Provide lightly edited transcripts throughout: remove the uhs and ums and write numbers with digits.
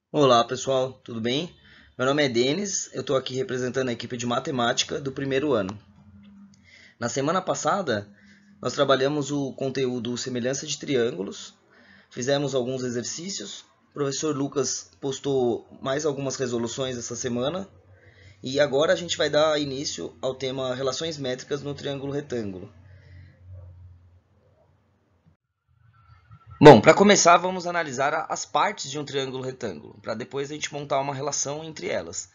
Olá pessoal, tudo bem? Meu nome é Denis, eu estou aqui representando a equipe de matemática do primeiro ano. Na semana passada, nós trabalhamos o conteúdo semelhança de triângulos, fizemos alguns exercícios, o professor Lucas postou mais algumas resoluções essa semana e agora a gente vai dar início ao tema relações métricas no triângulo retângulo. Bom, para começar, vamos analisar as partes de um triângulo retângulo, para depois a gente montar uma relação entre elas.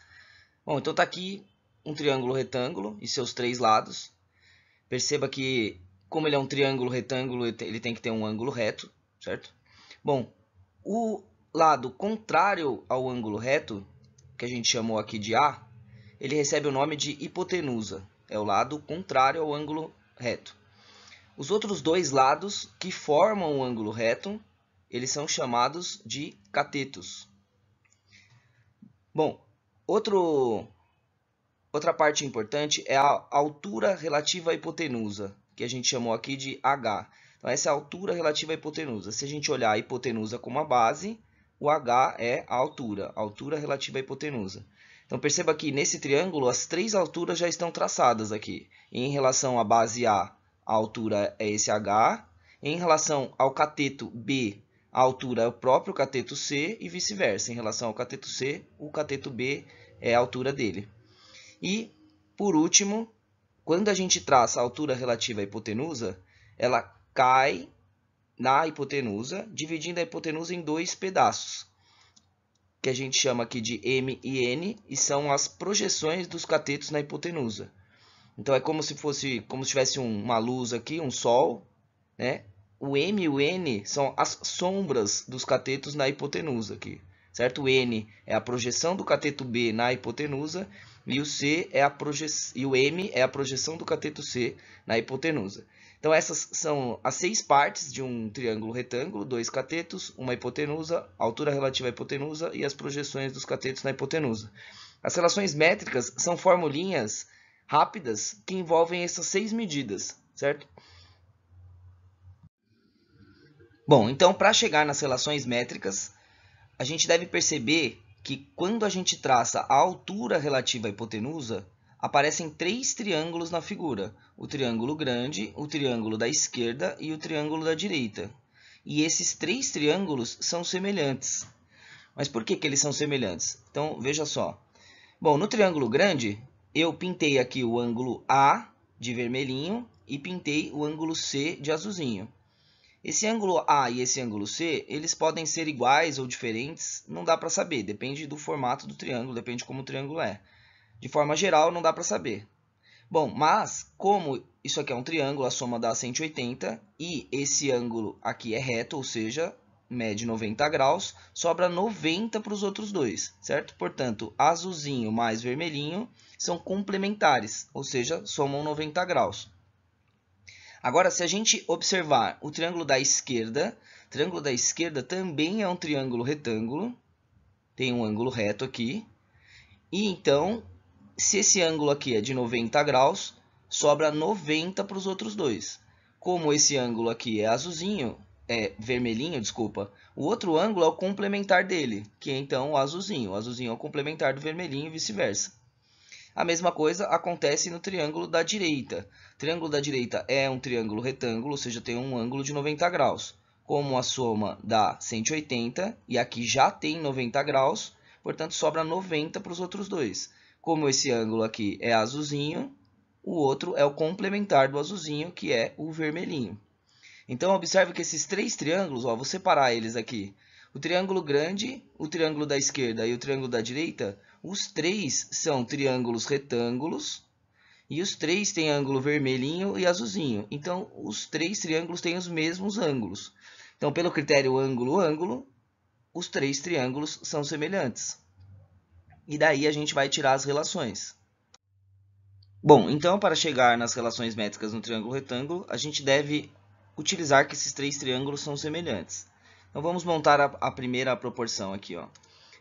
Bom, então está aqui um triângulo retângulo e seus três lados. Perceba que, como ele é um triângulo retângulo, ele tem que ter um ângulo reto, certo? Bom, o lado contrário ao ângulo reto, que a gente chamou aqui de A, ele recebe o nome de hipotenusa. É o lado contrário ao ângulo reto. Os outros dois lados que formam o ângulo reto, eles são chamados de catetos. Bom, outra parte importante é a altura relativa à hipotenusa, que a gente chamou aqui de H. Então, essa é a altura relativa à hipotenusa. Se a gente olhar a hipotenusa como a base, o H é a altura relativa à hipotenusa. Então, perceba que nesse triângulo as três alturas já estão traçadas aqui. Em relação à base A altura é esse H. Em relação ao cateto B, a altura é o próprio cateto C e vice-versa. Em relação ao cateto C, o cateto B é a altura dele. E, por último, quando a gente traça a altura relativa à hipotenusa, ela cai na hipotenusa, dividindo a hipotenusa em dois pedaços, que a gente chama aqui de M e N, e são as projeções dos catetos na hipotenusa. Então é como se tivesse uma luz aqui, um sol, né? O M e o N são as sombras dos catetos na hipotenusa aqui, certo? O N é a projeção do cateto B na hipotenusa e o M é a projeção do cateto C na hipotenusa. Então essas são as seis partes de um triângulo retângulo, dois catetos, uma hipotenusa, altura relativa à hipotenusa e as projeções dos catetos na hipotenusa. As relações métricas são formulinhas rápidas que envolvem essas seis medidas, certo? Bom, então para chegar nas relações métricas, a gente deve perceber que quando a gente traça a altura relativa à hipotenusa, aparecem três triângulos na figura: o triângulo grande, o triângulo da esquerda e o triângulo da direita. E esses três triângulos são semelhantes. Mas por que eles são semelhantes? Então, veja só. Bom, no triângulo grande, eu pintei aqui o ângulo A de vermelhinho e pintei o ângulo C de azulzinho. Esse ângulo A e esse ângulo C, eles podem ser iguais ou diferentes, não dá para saber, depende do formato do triângulo, depende de como o triângulo é. De forma geral, não dá para saber. Bom, mas como isso aqui é um triângulo, a soma dá 180 e esse ângulo aqui é reto, ou seja, mede 90 graus, sobra 90 para os outros dois, certo? Portanto, azulzinho mais vermelhinho são complementares, ou seja, somam 90 graus. Agora, se a gente observar o triângulo da esquerda também é um triângulo retângulo, tem um ângulo reto aqui, e então, se esse ângulo aqui é de 90 graus, sobra 90 para os outros dois. Como esse ângulo aqui é azulzinho, é vermelhinho, desculpa, o outro ângulo é o complementar dele, que é então o azulzinho. O azulzinho é o complementar do vermelhinho e vice-versa. A mesma coisa acontece no triângulo da direita. O triângulo da direita é um triângulo retângulo, ou seja, tem um ângulo de 90 graus. Como a soma dá 180 e aqui já tem 90 graus, portanto sobra 90 para os outros dois. Como esse ângulo aqui é azulzinho, o outro é o complementar do azulzinho, que é o vermelhinho. Então, observe que esses três triângulos, vou separar eles aqui. O triângulo grande, o triângulo da esquerda e o triângulo da direita, os três são triângulos retângulos e os três têm ângulo vermelhinho e azulzinho. Então, os três triângulos têm os mesmos ângulos. Então, pelo critério ângulo-ângulo, os três triângulos são semelhantes. E daí a gente vai tirar as relações. Bom, então para chegar nas relações métricas no triângulo retângulo, a gente deve utilizar que esses três triângulos são semelhantes. Então vamos montar a primeira proporção aqui, ó.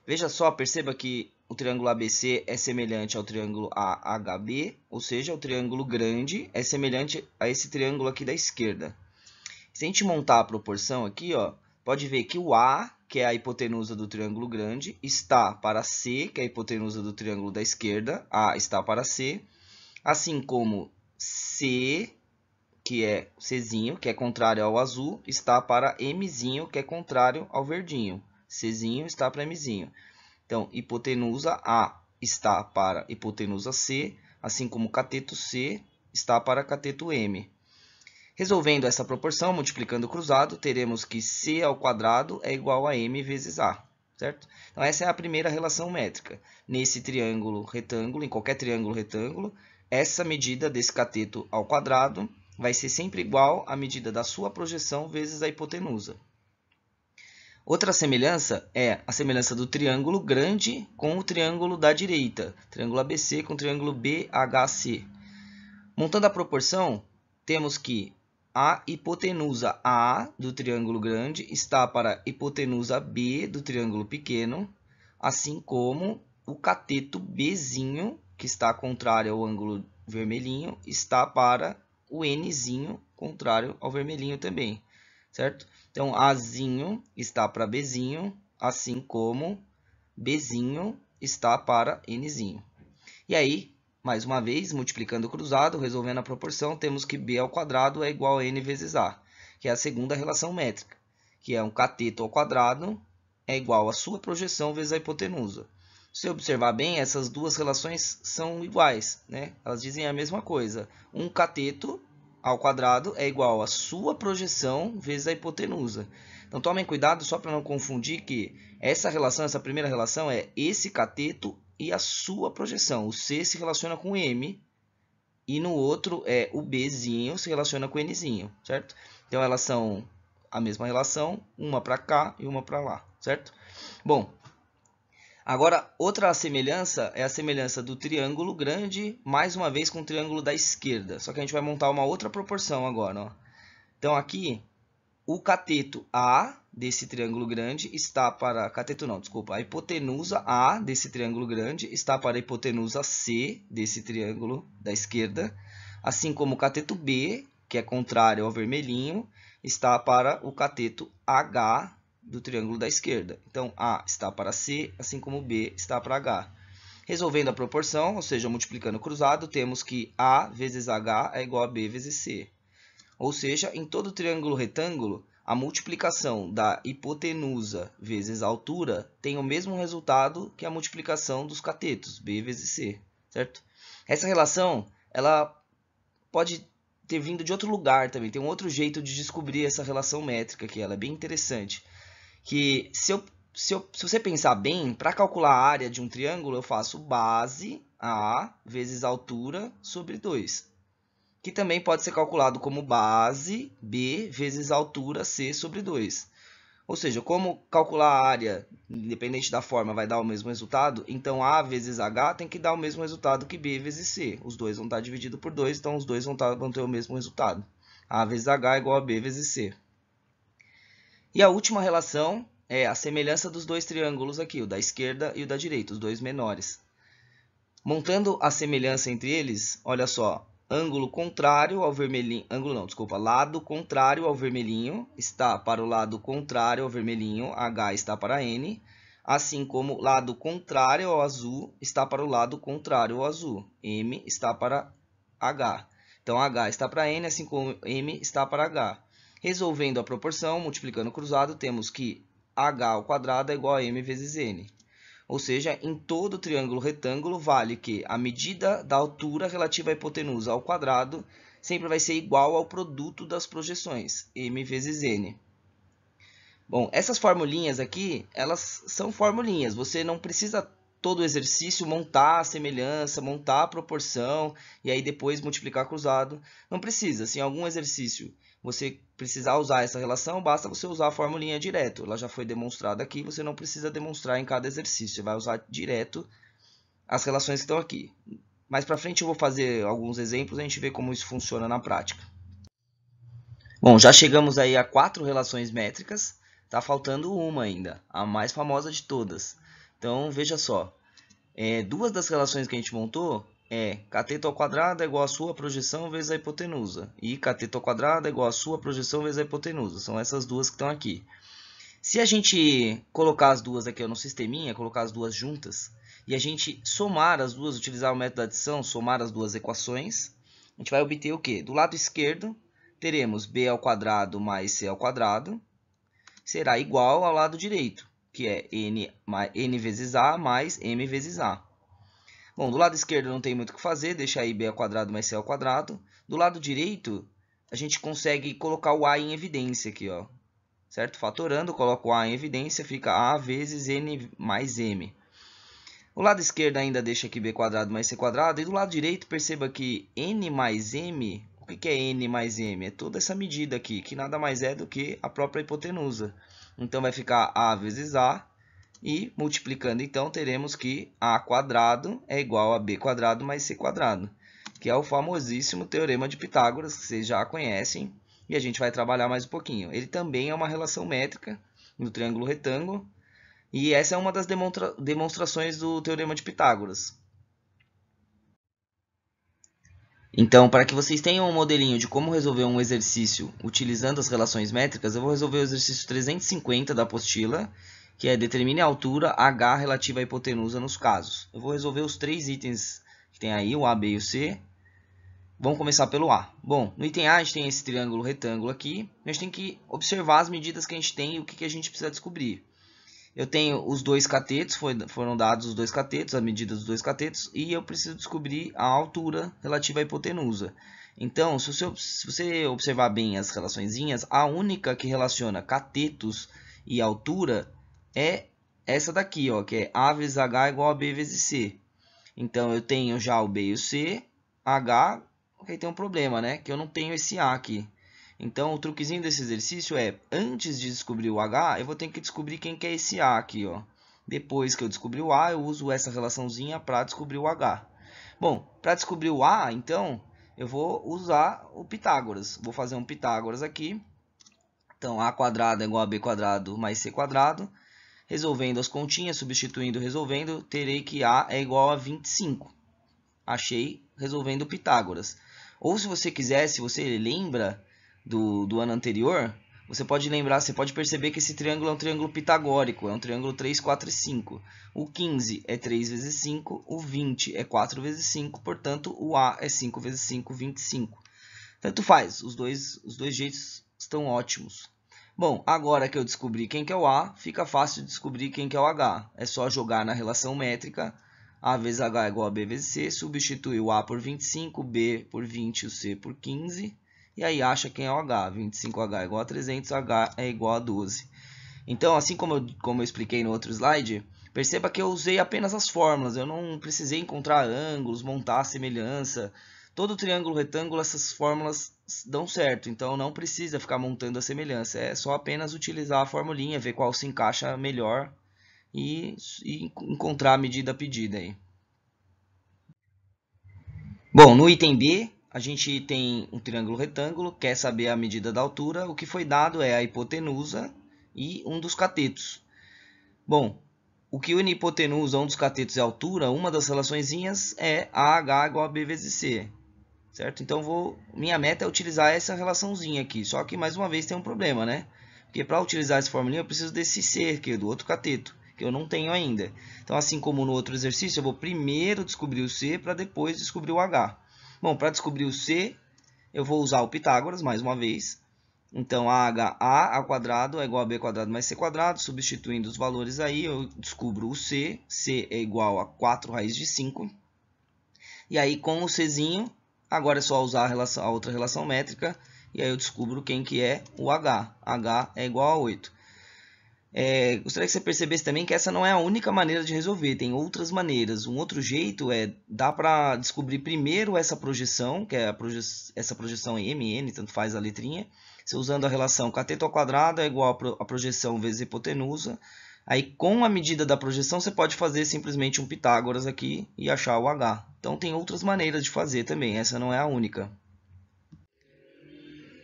Veja só, perceba que o triângulo ABC é semelhante ao triângulo AHB, ou seja, o triângulo grande é semelhante a esse triângulo aqui da esquerda. Se a gente montar a proporção aqui, ó, pode ver que o A, que é a hipotenusa do triângulo grande, está para C, que é a hipotenusa do triângulo da esquerda. A está para C. Assim como C, que é Czinho, que é contrário ao azul, está para Mzinho, que é contrário ao verdinho. Czinho está para Mzinho. Então, hipotenusa A está para hipotenusa C, assim como cateto C está para cateto M. Resolvendo essa proporção, multiplicando o cruzado, teremos que C ao quadrado é igual a M vezes A, certo? Então, essa é a primeira relação métrica. Nesse triângulo retângulo, em qualquer triângulo retângulo, essa medida desse cateto ao quadrado vai ser sempre igual à medida da sua projeção vezes a hipotenusa. Outra semelhança é a semelhança do triângulo grande com o triângulo da direita, triângulo ABC com o triângulo BHC. Montando a proporção, temos que a hipotenusa A do triângulo grande está para a hipotenusa B do triângulo pequeno, assim como o cateto Bzinho, que está contrário ao ângulo vermelhinho, está para o Nzinho, contrário ao vermelhinho também, certo? Então, Azinho está para Bzinho, assim como Bzinho está para Nzinho. E aí, mais uma vez, multiplicando o cruzado, resolvendo a proporção, temos que B ao quadrado é igual a N vezes A, que é a segunda relação métrica, que é um cateto ao quadrado é igual à sua projeção vezes a hipotenusa. Se observar bem, essas duas relações são iguais, né? Elas dizem a mesma coisa. Um cateto ao quadrado é igual à sua projeção vezes a hipotenusa. Então, tomem cuidado só para não confundir que essa relação, essa primeira relação é esse cateto e a sua projeção. O C se relaciona com o M e no outro é o Bzinho se relaciona com o Nzinho, certo? Então, elas são a mesma relação, uma para cá e uma para lá, certo? Bom, agora outra semelhança é a semelhança do triângulo grande, mais uma vez com o triângulo da esquerda. Só que a gente vai montar uma outra proporção agora, ó. Então, aqui, o cateto A desse triângulo grande está para... Cateto não, desculpa. A hipotenusa A desse triângulo grande está para a hipotenusa C desse triângulo da esquerda. Assim como o cateto B, que é contrário ao vermelhinho, está para o cateto H do triângulo da esquerda. Então, A está para C, assim como B está para H. Resolvendo a proporção, ou seja, multiplicando o cruzado, temos que A vezes H é igual a B vezes C. Ou seja, em todo triângulo retângulo, a multiplicação da hipotenusa vezes a altura tem o mesmo resultado que a multiplicação dos catetos, B vezes C, certo? Essa relação, ela pode ter vindo de outro lugar também, tem um outro jeito de descobrir essa relação métrica aqui, ela é bem interessante. Que se você pensar bem, para calcular a área de um triângulo, eu faço base A vezes a altura sobre 2. Que também pode ser calculado como base B vezes a altura C sobre 2. Ou seja, como calcular a área, independente da forma, vai dar o mesmo resultado, então A vezes H tem que dar o mesmo resultado que B vezes C. Os dois vão estar divididos por 2, então os dois vão ter o mesmo resultado. A vezes H é igual a B vezes C. E a última relação é a semelhança dos dois triângulos aqui, o da esquerda e o da direita, os dois menores. Montando a semelhança entre eles, olha só, ângulo contrário ao vermelhinho, lado contrário ao vermelhinho está para o lado contrário ao vermelhinho, H está para N, assim como lado contrário ao azul está para o lado contrário ao azul, M está para H. Então, H está para N, assim como M está para H. Resolvendo a proporção, multiplicando o cruzado, temos que H ao quadrado é igual a M vezes N. Ou seja, em todo triângulo retângulo, vale que a medida da altura relativa à hipotenusa ao quadrado sempre vai ser igual ao produto das projeções, M vezes N. Bom, essas formulinhas aqui, elas são formulinhas. Você não precisa todo o exercício montar a semelhança, montar a proporção e aí depois multiplicar cruzado. Não precisa. Se em algum exercício você precisar usar essa relação, basta você usar a formulinha direto. Ela já foi demonstrada aqui, você não precisa demonstrar em cada exercício. Você vai usar direto as relações que estão aqui. Mais para frente eu vou fazer alguns exemplos e a gente vê como isso funciona na prática. Bom, já chegamos aí a 4 relações métricas. Está faltando uma ainda, a mais famosa de todas. Então, veja só. Duas das relações que a gente montou é cateto ao quadrado é igual a sua projeção vezes a hipotenusa. E cateto ao quadrado é igual a sua projeção vezes a hipotenusa. São essas duas que estão aqui. Se a gente colocar as duas aqui no sisteminha, colocar as duas juntas, e a gente somar as duas, utilizar o método de adição, somar as duas equações, a gente vai obter o quê? Do lado esquerdo, teremos b ao quadrado mais c ao quadrado, será igual ao lado direito, que é n vezes a mais m vezes a. Bom, do lado esquerdo não tem muito o que fazer, deixa aí b ao quadrado mais c ao quadrado. Do lado direito, a gente consegue colocar o a em evidência aqui, ó. Certo? Fatorando, coloco o a em evidência, fica a vezes n mais m. O lado esquerdo ainda deixa aqui b quadrado mais c quadrado. E do lado direito, perceba que n mais m, o que é n mais m? É toda essa medida aqui, que nada mais é do que a própria hipotenusa. Então, vai ficar a vezes a. E multiplicando, então, teremos que a quadrado é igual a b quadrado mais c quadrado, que é o famosíssimo teorema de Pitágoras, que vocês já conhecem. E a gente vai trabalhar mais um pouquinho. Ele também é uma relação métrica no triângulo retângulo. E essa é uma das demonstrações do teorema de Pitágoras. Então, para que vocês tenham um modelinho de como resolver um exercício utilizando as relações métricas, eu vou resolver o exercício 350 da apostila, que é determine a altura h relativa à hipotenusa nos casos. Eu vou resolver os três itens que tem aí, o A, B e o C. Vamos começar pelo A. Bom, no item A a gente tem esse triângulo retângulo aqui. A gente tem que observar as medidas que a gente tem e o que a gente precisa descobrir. Eu tenho os dois catetos, foram dados os dois catetos, a medida dos dois catetos, e eu preciso descobrir a altura relativa à hipotenusa. Então, se você observar bem as relaçõezinhas, a única que relaciona catetos e altura é essa daqui, ó, que é A vezes H igual a B vezes C. Então, eu tenho já o B e o C, H, ok, tem um problema, né? Que eu não tenho esse A aqui. Então, o truquezinho desse exercício é, antes de descobrir o H, eu vou ter que descobrir quem que é esse A aqui, ó. Depois que eu descobrir o A, eu uso essa relaçãozinha para descobrir o H. Bom, para descobrir o A, então, eu vou usar o Pitágoras. Vou fazer um Pitágoras aqui. Então, A quadrado é igual a B quadrado mais C quadrado. Resolvendo as continhas, substituindo, resolvendo, terei que A é igual a 25. Achei resolvendo o Pitágoras. Ou se você quiser, se você lembra do ano anterior, você pode lembrar, você pode perceber que esse triângulo é um triângulo pitagórico, é um triângulo 3, 4 e 5. O 15 é 3 vezes 5, o 20 é 4 vezes 5, portanto, o A é 5 vezes 5, 25. Tanto faz, os dois jeitos estão ótimos. Bom, agora que eu descobri quem que é o A, fica fácil de descobrir quem que é o H. É só jogar na relação métrica, A vezes H é igual a B vezes C, substituir o A por 25, B por 20 e o C por 15, e aí acha quem é o H. 25H é igual a 300, H é igual a 12. Então, assim como eu expliquei no outro slide, perceba que eu usei apenas as fórmulas, eu não precisei encontrar ângulos, montar a semelhança. Todo triângulo retângulo, essas fórmulas dão certo, então não precisa ficar montando a semelhança, é só apenas utilizar a formulinha, ver qual se encaixa melhor e encontrar a medida pedida aí. Bom, no item B, a gente tem um triângulo retângulo, quer saber a medida da altura, o que foi dado é a hipotenusa e um dos catetos. Bom, o que une hipotenusa, um dos catetos e a altura, uma das relaçõezinhas é AH igual a B vezes C. Certo? Então, minha meta é utilizar essa relaçãozinha aqui, só que mais uma vez tem um problema, né? Porque para utilizar essa formulinha eu preciso desse C aqui, do outro cateto, que eu não tenho ainda. Então, assim como no outro exercício, eu vou primeiro descobrir o C para depois descobrir o H. Bom, para descobrir o C, eu vou usar o Pitágoras mais uma vez. Então, AH ao quadrado é igual a B quadrado mais C quadrado. Substituindo os valores aí, eu descubro o C. C é igual a 4 raiz de 5. E aí, com o Czinho, agora é só usar a outra relação métrica. E aí eu descubro quem que é o H. H é igual a 8. Gostaria que você percebesse também que essa não é a única maneira de resolver, tem outras maneiras. Um outro jeito dá para descobrir primeiro essa projeção, que é essa projeção em MN, tanto faz a letrinha. Você usando a relação cateto ao quadrado é igual a projeção vezes hipotenusa. Aí com a medida da projeção você pode fazer simplesmente um Pitágoras aqui e achar o H. Então tem outras maneiras de fazer também, essa não é a única.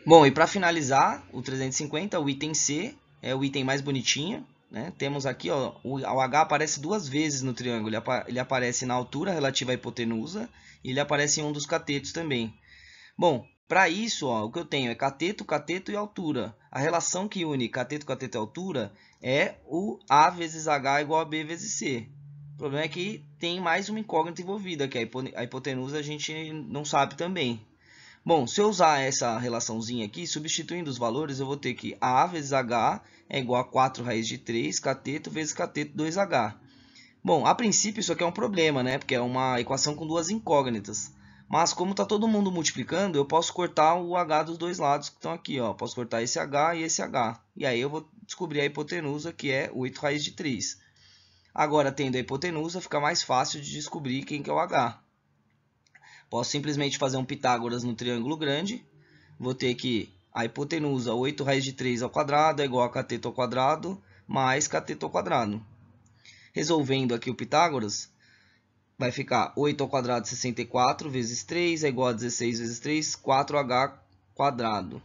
Bom, e para finalizar, o 350, o item C, é o item mais bonitinho, né? Temos aqui, ó, o H aparece duas vezes no triângulo. Ele aparece na altura relativa à hipotenusa e ele aparece em um dos catetos também. Bom, Para isso, ó, o que eu tenho é cateto, cateto e altura. A relação que une cateto, cateto e altura é o A vezes H igual a B vezes C. O problema é que tem mais uma incógnita envolvida, que a hipotenusa a gente não sabe também. Bom, se eu usar essa relaçãozinha aqui, substituindo os valores, eu vou ter que A vezes H é igual a 4 raiz de 3 cateto vezes cateto 2H. Bom, a princípio isso aqui é um problema, né? Porque é uma equação com duas incógnitas. Mas como está todo mundo multiplicando, eu posso cortar o H dos dois lados que estão aqui, ó. Posso cortar esse H e esse H. E aí eu vou descobrir a hipotenusa, que é 8 raiz de 3. Agora, tendo a hipotenusa, fica mais fácil de descobrir quem que é o H. Posso simplesmente fazer um Pitágoras no triângulo grande. Vou ter que a hipotenusa 8 raiz de 3 ao quadrado é igual a cateto ao quadrado mais cateto ao quadrado. Resolvendo aqui o Pitágoras, vai ficar 8 ao quadrado 64 vezes 3 é igual a 16 vezes 3, 4h quadrado.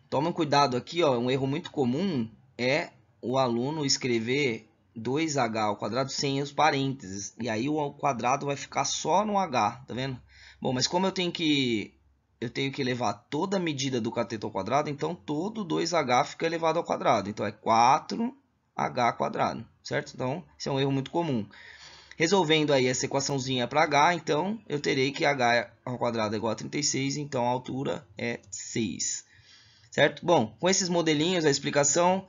Toma cuidado aqui, ó, um erro muito comum é o aluno escrever 2h ao quadrado sem os parênteses. E aí o quadrado vai ficar só no h, tá vendo? Bom, mas como eu tenho que levar toda a medida do cateto ao quadrado, então todo 2h fica elevado ao quadrado. Então é 4h quadrado, certo? Então, esse é um erro muito comum. Resolvendo aí essa equaçãozinha para h, então eu terei que h ao quadrado é igual a 36, então a altura é 6. Certo? Bom, com esses modelinhos, a explicação,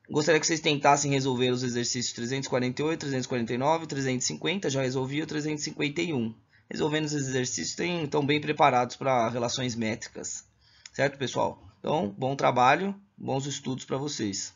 gostaria que vocês tentassem resolver os exercícios 348, 349, 350, já resolvi o 351. Resolvendo os exercícios, estão bem preparados para relações métricas. Certo, pessoal? Então, bom trabalho, bons estudos para vocês.